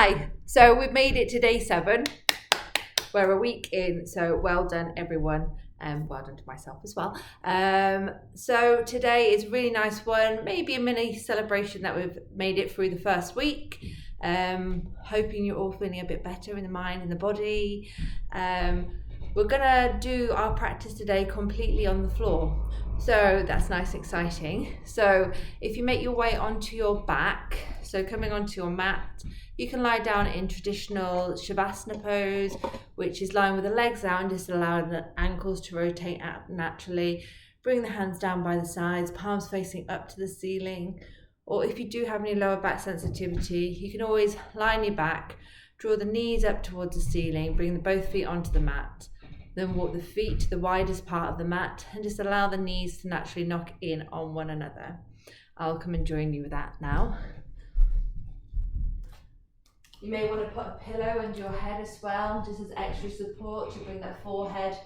Hi, so we've made it to day 7. We're a week in, so well done everyone, and well done to myself as well. So today is a really nice one, maybe a mini celebration that we've made it through the first week. Hoping you're all feeling a bit better in the mind and the body. We're gonna do our practice today completely on the floor, so that's nice, exciting. So if you make your way onto your back, so coming onto your mat, you can lie down in traditional Shavasana pose, which is lying with the legs out and just allowing the ankles to rotate out naturally. Bring the hands down by the sides, palms facing up to the ceiling. Or if you do have any lower back sensitivity, you can always lie on your back, draw the knees up towards the ceiling, bring both feet onto the mat. Then walk the feet to the widest part of the mat and just allow the knees to naturally knock in on one another. I'll come and join you with that now. You may want to put a pillow under your head as well, just as extra support to bring that forehead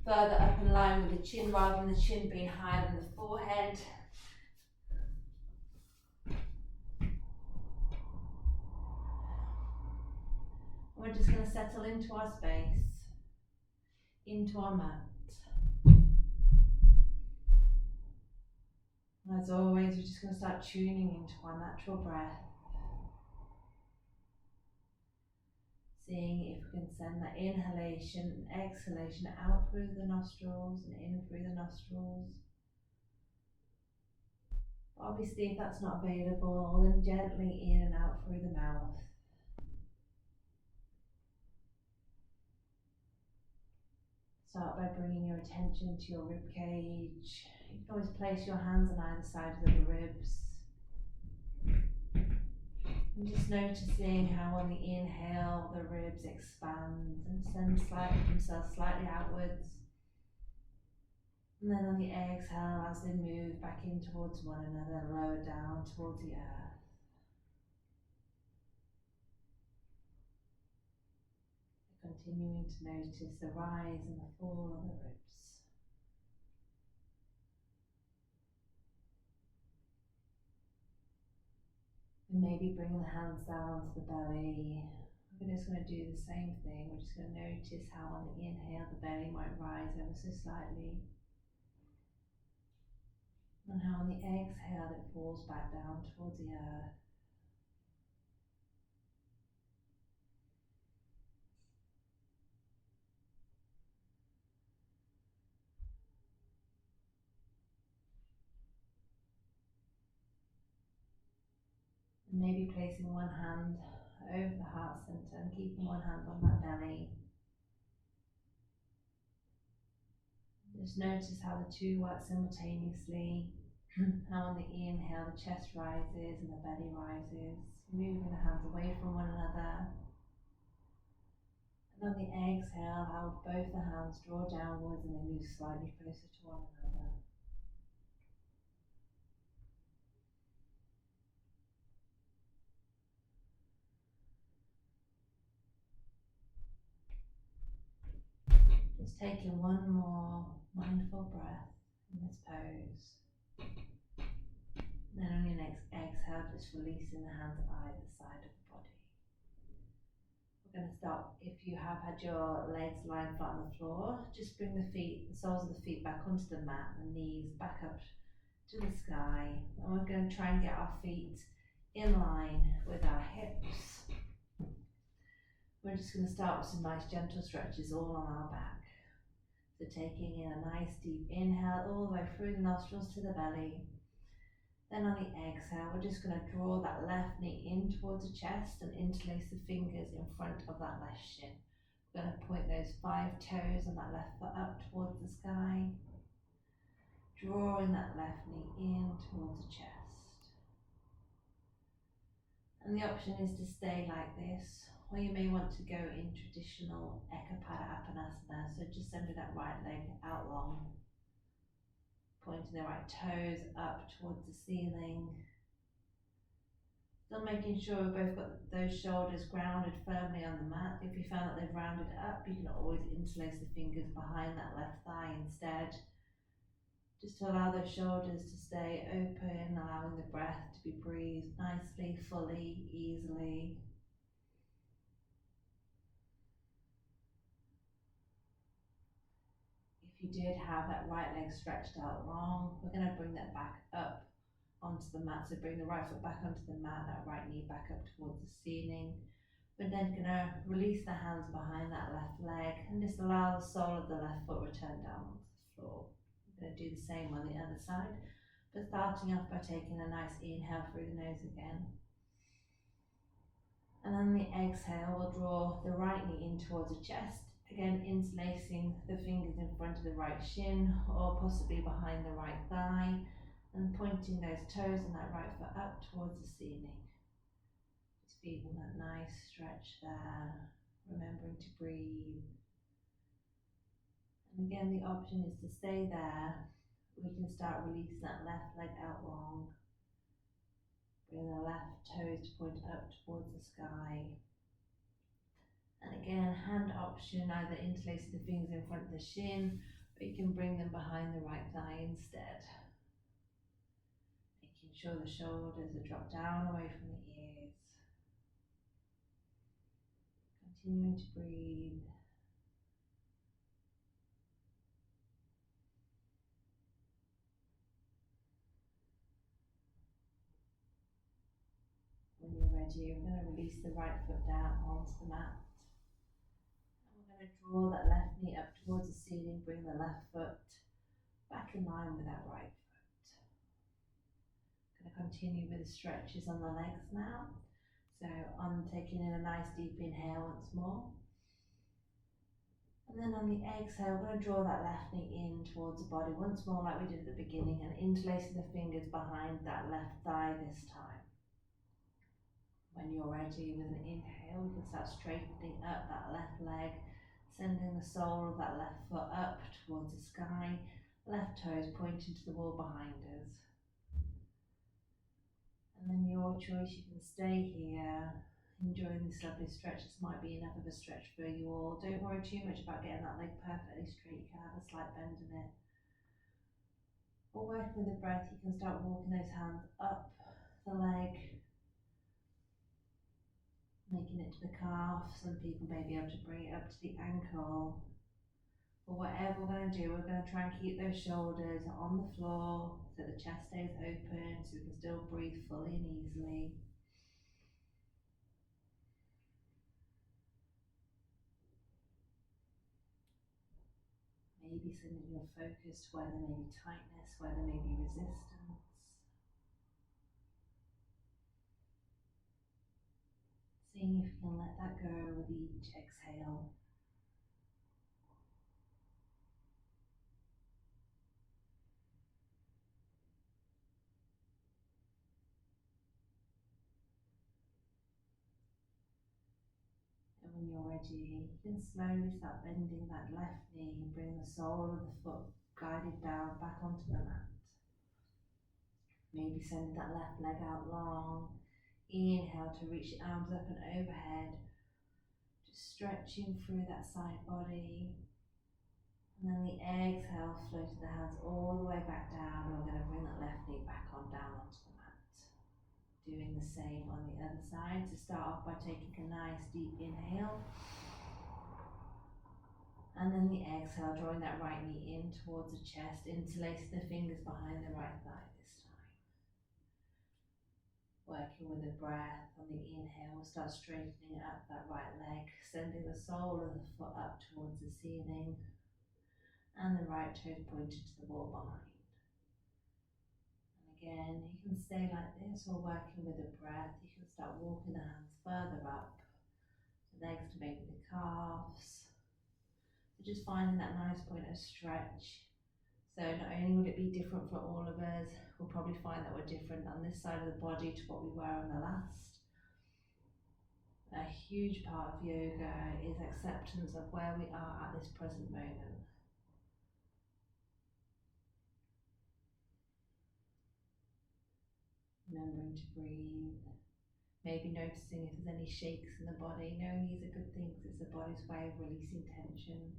further up in line with the chin rather than the chin being higher than the forehead. We're just going to settle into our space, into our mat. As always, we're just going to start tuning into our natural breath. Seeing if we can send that inhalation and exhalation out through the nostrils and in through the nostrils. Obviously, if that's not available, then gently in and out through the mouth. Start by bringing your attention to your rib cage. You can always place your hands on either side of the ribs. And just noticing how on the inhale the ribs expand and send themselves slightly outwards. And then on the exhale, as they move back in towards one another, lower down towards the earth. Continuing to notice the rise and the fall of the ribs. And maybe bringing the hands down to the belly. We're just going to do the same thing. We're just going to notice how on the inhale the belly might rise ever so slightly. And how on the exhale it falls back down towards the earth. And maybe placing one hand over the heart center and keeping one hand on that belly. Just notice how the two work simultaneously. How on the inhale the chest rises and the belly rises, moving the hands away from one another. And on the exhale, how both the hands draw downwards and they move slightly closer to one another. Just taking one more mindful breath in this pose. Then on your next exhale, just releasing the hands either side of the body. We're going to start, if you have had your legs lying flat on the floor, just bring the soles of the feet back onto the mat, the knees back up to the sky. And we're going to try and get our feet in line with our hips. We're just going to start with some nice gentle stretches all on our back. So taking in a nice deep inhale all the way through the nostrils to the belly. Then on the exhale, we're just going to draw that left knee in towards the chest and interlace the fingers in front of that left shin. We're going to point those 5 toes on that left foot up towards the sky. Drawing that left knee in towards the chest. And the option is to stay like this, or you may want to go in traditional Ekapada Apanasana, so just sending that right leg out long, pointing the right toes up towards the ceiling. Still making sure we've both got those shoulders grounded firmly on the mat. If you found that they've rounded up, you can always interlace the fingers behind that left thigh instead. Just to allow those shoulders to stay open, allowing the breath to be breathed nicely, fully, easily. If you did have that right leg stretched out long, we're going to bring that back up onto the mat. So bring the right foot back onto the mat, that right knee back up towards the ceiling. We're then going to release the hands behind that left leg and just allow the sole of the left foot return down onto the floor. We're going to do the same on the other side, but starting off by taking a nice inhale through the nose again. And on the exhale, we'll draw the right knee in towards the chest. Again, interlacing the fingers in front of the right shin or possibly behind the right thigh, and pointing those toes and that right foot up towards the ceiling. Just feeling that nice stretch there, remembering to breathe. And again, the option is to stay there. We can start releasing that left leg out long. Bring the left toes to point up towards the sky. And again, hand option, either interlacing the fingers in front of the shin, or you can bring them behind the right thigh instead. Making sure the shoulders are dropped down away from the ears. Continuing to breathe. When you're ready, we're going to release the right foot down onto the mat. And we're going to draw that left knee up towards the ceiling, bring the left foot back in line with that right foot. Going to continue with the stretches on the legs now. So I'm taking in a nice deep inhale once more. And then on the exhale, we're going to draw that left knee in towards the body once more like we did at the beginning, and interlacing the fingers behind that left thigh this time. When you're ready with an inhale, we can start straightening up that left leg, sending the sole of that left foot up towards the sky, left toes pointing to the wall behind us. And then your choice, you can stay here, enjoying this lovely stretch. This might be enough of a stretch for you all. Don't worry too much about getting that leg perfectly straight. You can have a slight bend in it. Or working with the breath, you can start walking those hands up the leg, making it to the calf. Some people may be able to bring it up to the ankle. But whatever we're going to do, we're going to try and keep those shoulders on the floor so the chest stays open, so we can still breathe fully and easily. Maybe sending your focus to where there may be tightness, where there may be resistance. Seeing if you can let that go with each exhale. And when you're ready, you can slowly start bending that left knee, bring the sole of the foot guided down back onto the mat. Maybe sending that left leg out long. Inhale to reach the arms up and overhead, just stretching through that side body. And then the exhale, floating the hands all the way back down, and we're going to bring that left knee back on down onto the mat. Doing the same on the other side. So start off by taking a nice deep inhale. And then the exhale, drawing that right knee in towards the chest, interlacing the fingers behind the right thigh this time. Working with the breath on the inhale, we'll start straightening up that right leg, sending the sole of the foot up towards the ceiling, and the right toes pointed to the wall behind. And again, you can stay like this, or working with the breath, you can start walking the hands further up, the legs to maybe the calves. So just finding that nice point of stretch. So not only would it be different for all of us, we'll probably find that we're different on this side of the body to what we were on the last. A huge part of yoga is acceptance of where we are at this present moment. Remembering to breathe, maybe noticing if there's any shakes in the body, knowing these are good things, it's the body's way of releasing tension.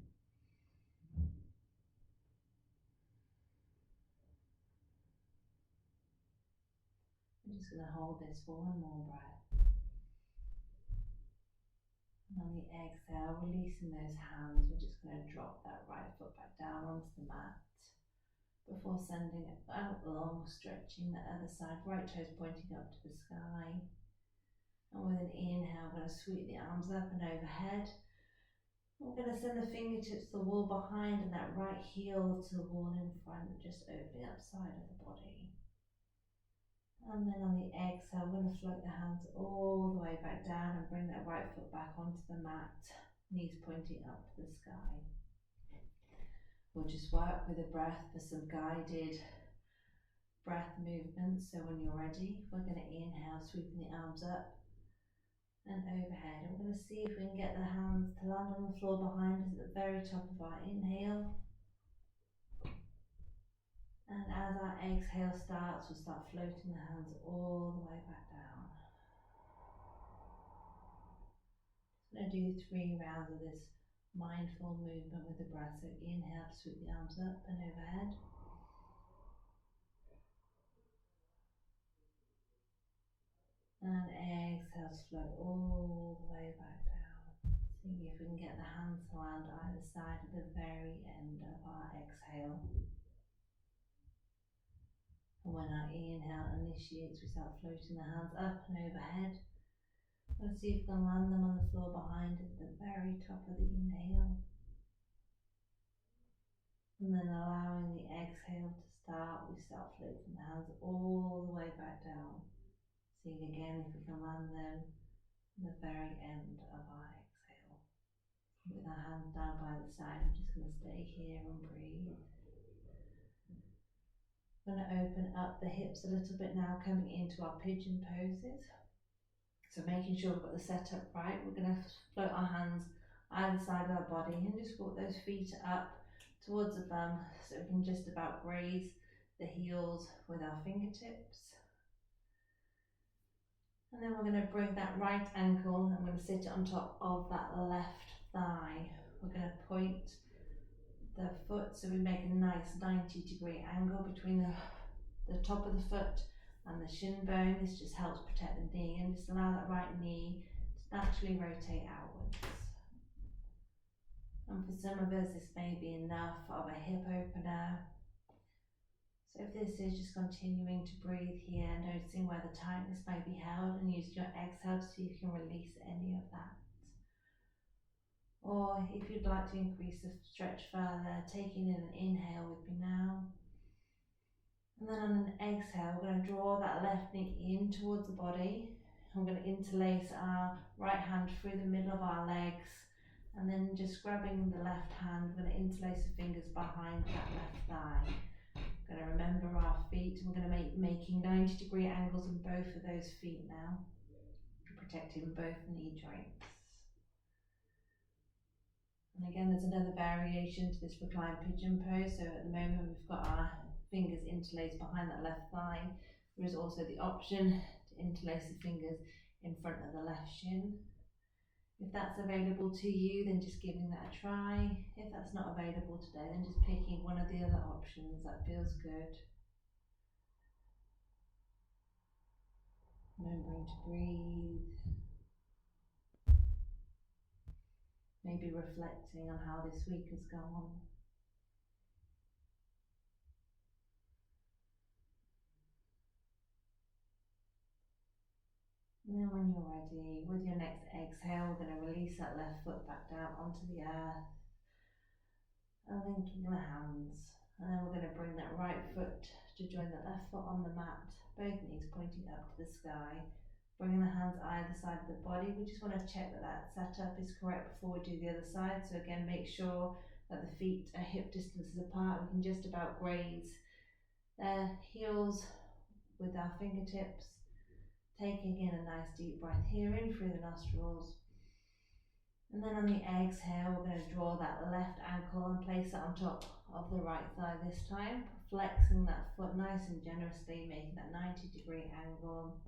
I'm just going to hold this for one more breath. And on the exhale, releasing those hands, we're just going to drop that right foot back down onto the mat before sending it out long, stretching the other side, right toes pointing up to the sky. And with an inhale, we're going to sweep the arms up and overhead. We're going to send the fingertips to the wall behind and that right heel to the wall in front, just opening up side of the body. And then on the exhale, we're going to float the hands all the way back down and bring that right foot back onto the mat, knees pointing up to the sky. We'll just work with the breath for some guided breath movements. So when you're ready, we're going to inhale, sweeping the arms up and overhead. And we're going to see if we can get the hands to land on the floor behind us at the very top of our inhale. And as our exhale starts, we'll start floating the hands all the way back down. Just going to do 3 rounds of this mindful movement with the breath. So inhale to sweep the arms up and overhead. And exhale to float all the way back down. Seeing if we can get the hands to land either side at the very end of our exhale. And when our inhale initiates, we start floating the hands up and overhead. Let's see if we can land them on the floor behind at the very top of the inhale. And then allowing the exhale to start, we start floating the hands all the way back down. Seeing again if we can land them at the very end of our exhale. With our hands down by the side, I'm just going to stay here and breathe. I'm going to open up the hips a little bit now, coming into our pigeon poses. So making sure we've got the setup right, we're going to float our hands either side of our body and just walk those feet up towards the bum so we can just about graze the heels with our fingertips. And then we're going to bring that right ankle, I'm going to sit it on top of that left thigh. We're going to point the foot so we make a nice 90-degree angle between the top of the foot and the shin bone. This just helps protect the knee, and just allow that right knee to naturally rotate outwards. And for some of us, this may be enough of a hip opener. So if this is just continuing to breathe here, noticing where the tightness may be held, and use your exhale to see if you can release any of that. Or if you'd like to increase the stretch further, taking in an inhale with me now. And then on an exhale, we're going to draw that left knee in towards the body. I'm going to interlace our right hand through the middle of our legs. And then just grabbing the left hand, we're going to interlace the fingers behind that left thigh. We're going to remember our feet. We're going to making 90-degree angles in both of those feet now, protecting both knee joints. And again, there's another variation to this reclined pigeon pose. So at the moment, we've got our fingers interlaced behind that left thigh. There is also the option to interlace the fingers in front of the left shin. If that's available to you, then just giving that a try. If that's not available today, then just picking one of the other options that feels good. Remembering to breathe. Maybe reflecting on how this week has gone. And then when you're ready, with your next exhale, we're going to release that left foot back down onto the earth. And linking the hands. And then we're going to bring that right foot to join the left foot on the mat. Both knees pointing up to the sky. Bringing the hands either side of the body. We just want to check that that setup is correct before we do the other side. So again, make sure that the feet are hip distances apart. We can just about graze their heels with our fingertips. Taking in a nice deep breath here in through the nostrils. And then on the exhale, we're going to draw that left ankle and place it on top of the right thigh this time. Flexing that foot nice and generously, making that 90-degree angle.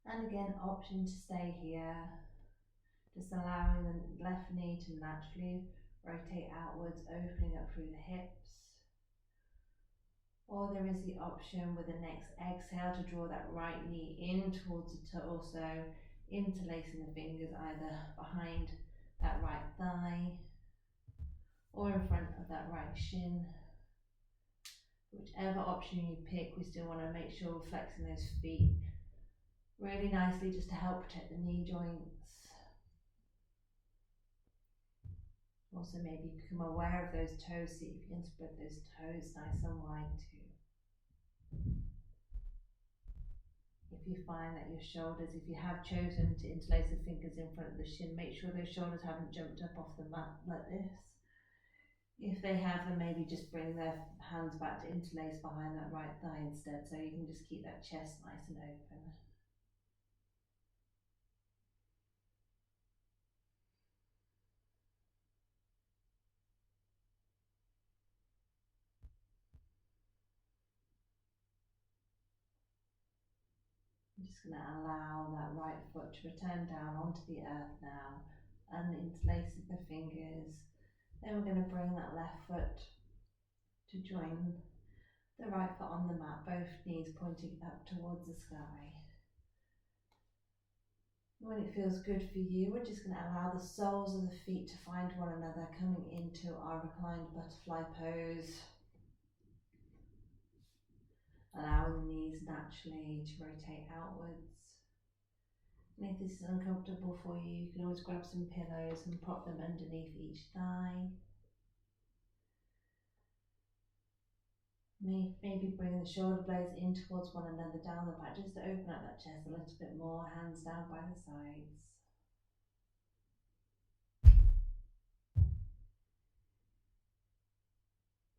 And again, option to stay here. Just allowing the left knee to naturally rotate outwards, opening up through the hips. Or there is the option with the next exhale to draw that right knee in towards the torso, interlacing the fingers either behind that right thigh or in front of that right shin. Whichever option you pick, we still want to make sure we're flexing those feet really nicely just to help protect the knee joints. Also maybe become aware of those toes, see if you can spread those toes nice and wide too. If you find that your shoulders, if you have chosen to interlace the fingers in front of the shin, make sure those shoulders haven't jumped up off the mat like this. If they have, then maybe just bring their hands back to interlace behind that right thigh instead, so you can just keep that chest nice and open. I'm just going to allow that right foot to return down onto the earth now and interlace the fingers. Then we're going to bring that left foot to join the right foot on the mat, both knees pointing up towards the sky. When it feels good for you, we're just going to allow the soles of the feet to find one another, coming into our reclined butterfly pose. Allowing the knees naturally to rotate outwards. And if this is uncomfortable for you, you can always grab some pillows and prop them underneath each thigh. Maybe bring the shoulder blades in towards one another down the back, just to open up that chest a little bit more, hands down by the sides.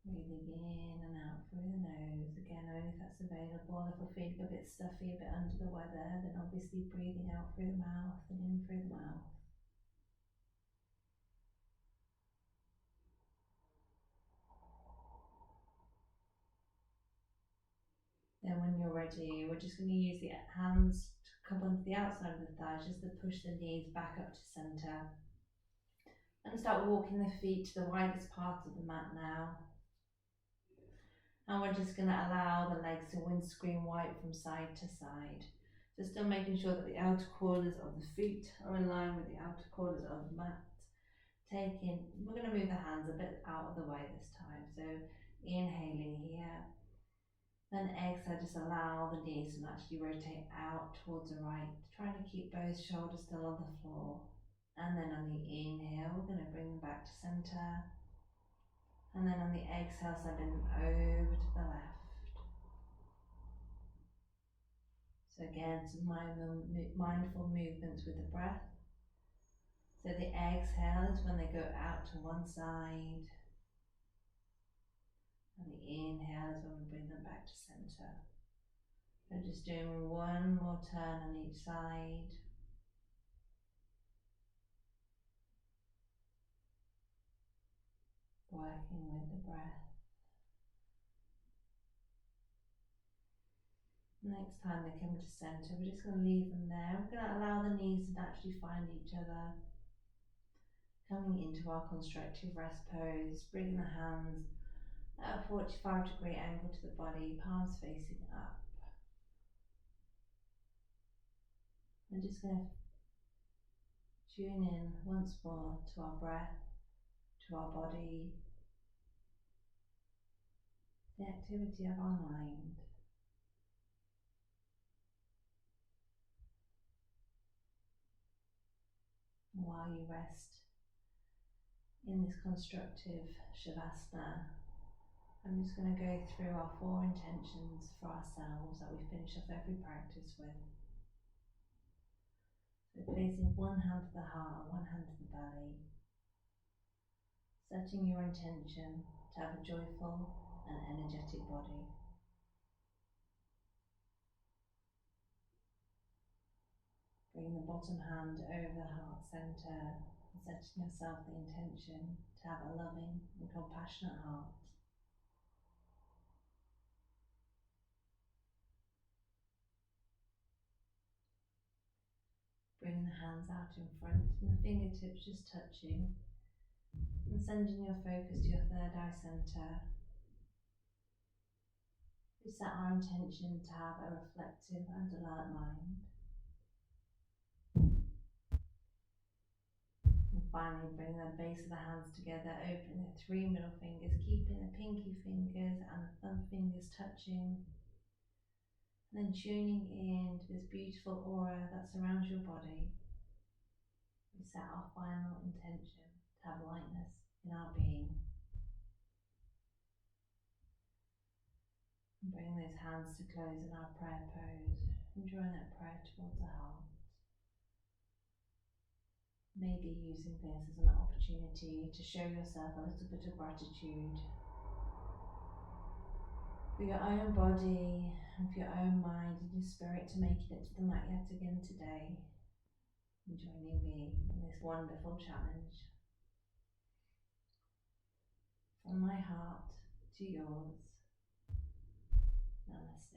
Breathing in and out through the nose, again only if that's available. If we're feeling a bit stuffy, a bit under the weather, then obviously breathing out through the mouth and in through the mouth. Then when you're ready, we're just going to use the hands to come onto the outside of the thighs, just to push the knees back up to centre. And start walking the feet to the widest part of the mat now. And we're just going to allow the legs to windscreen wipe from side to side. So still making sure that the outer corners of the feet are in line with the outer corners of the mat. We're going to move the hands a bit out of the way this time. So inhaling here. Then exhale, just allow the knees to naturally rotate out towards the right. Trying to keep both shoulders still on the floor. And then on the inhale, we're going to bring them back to centre. And then on the exhale, sending them over to the left. So again, some mindful movements with the breath. So the exhale is when they go out to one side. And the inhale is when we bring them back to centre. So just doing one more turn on each side. Working with the breath. Next time they come to centre, we're just going to leave them there. We're going to allow the knees to naturally find each other. Coming into our constructive rest pose, bringing the hands at a 45-degree angle to the body, palms facing up. I'm just going to tune in once more to our breath, to our body, the activity of our mind. While you rest in this constructive Shavasana, I'm just going to go through our 4 intentions for ourselves that we finish off every practice with. So placing one hand to the heart, one hand to the belly, setting your intention to have a joyful and energetic body. Bring the bottom hand over the heart centre and setting yourself the intention to have a loving and compassionate heart. Bring the hands out in front and the fingertips just touching, and sending your focus to your third eye centre. We set our intention to have a reflective and alert mind. Finally, bring the base of the hands together, opening the 3 middle fingers, keeping the pinky fingers and the thumb fingers touching. And then tuning in to this beautiful aura that surrounds your body. We set our final intention to have lightness in our being. And bring those hands to close in our prayer pose and drawing that prayer towards the heart. Maybe using this as an opportunity to show yourself a little bit of gratitude for your own body and for your own mind and your spirit to make it to the mat yet again today and joining me in this wonderful challenge. From my heart to yours, namaste.